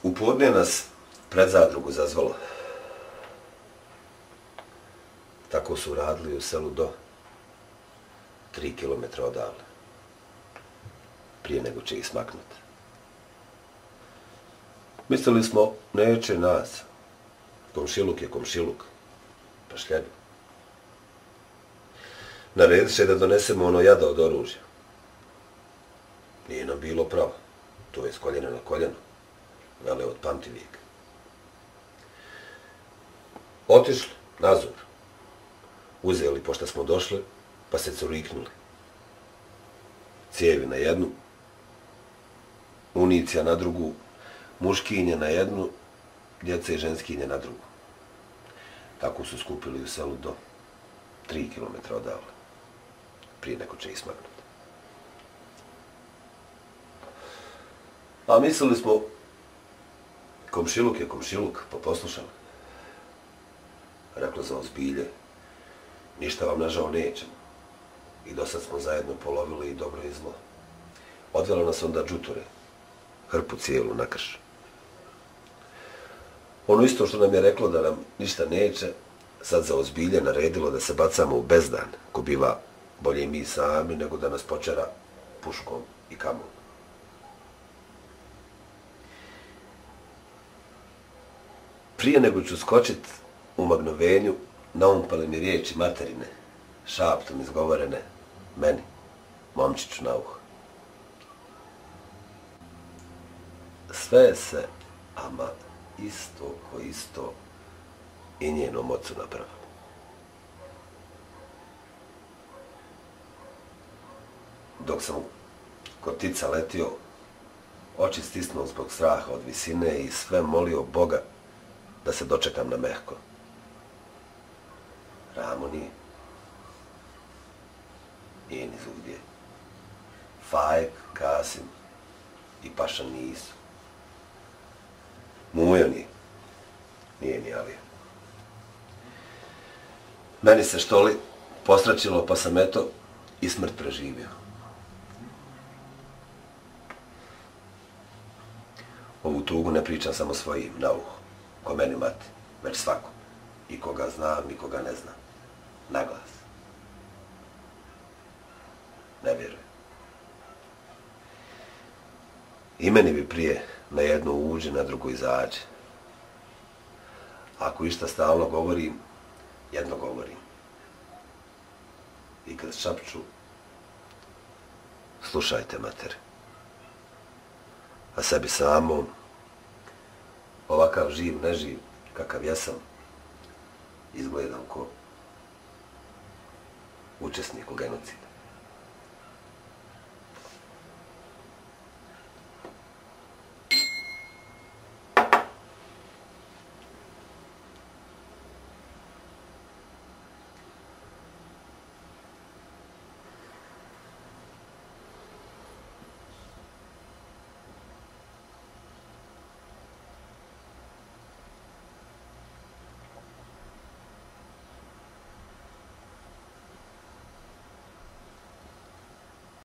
U podne nas pred zadrugu zazvalo. Tako su radili u selu do 3 kilometra odavle. Prije nego će ih smaknuti. Mislili smo, neće nas. Komšiluk je komšiluk. Pa šljebi. Narediše da donesemo ono jada od oružja. Nije nam bilo pravo. To je s koljena na koljeno. Vele od pamtivijeka. Otišli nazor. Uzeli pošto smo došli, pa se curiknuli. Cijevi na jednu, municija na drugu, muškinje na jednu, djece i ženskinje na drugu. Tako su skupili u selu do 3 kilometra odavle. Prije nego će ih smaknuti. A mislili smo, komšiluk je komšiluk, pa poslušali. Reklo za ozbilje, ništa vam nažao nećemo. I dosad smo zajedno polovili i dobro i zlo. Odvelo nas onda džuture, hrpu cijelu na krš. Ono isto što nam je reklo da nam ništa neće, sad za ozbilje naredilo da se bacamo u bezdan, ko biva bolje i mi sami nego da nas počera puškom i kamom. Prije nego ću skočit u magnovenju, naumpale mi riječi materine, šaptom izgovorene meni, momčiću na uho. Sve se, ama isto ko isto, i njenom ocu napravilo. Dok sam kod tica letio, oči stisnuo zbog straha od visine i sve molio Boga da se dočekam na mehko. Ramo nije. Nije ni zvugdje. Fajek, Kasim i Paša nisu. Mujo nije. Nije ni Alija. Meni se štoli posračilo, pa sam eto i smrt preživio. Ovu tugu ne pričam samo svojim na uho, ko meni mati, već svako. I koga znam i koga ne znam. Naglas. Ne vjerujem. I meni bi prije na jednu uđi, na drugu izađe. Ako išta stalno govorim, jedno govorim. I kad šapču, slušajte mater. A sebi samom, ovakav živ, neživ, kakav jesam, izgledam ko učesnik u genocidu.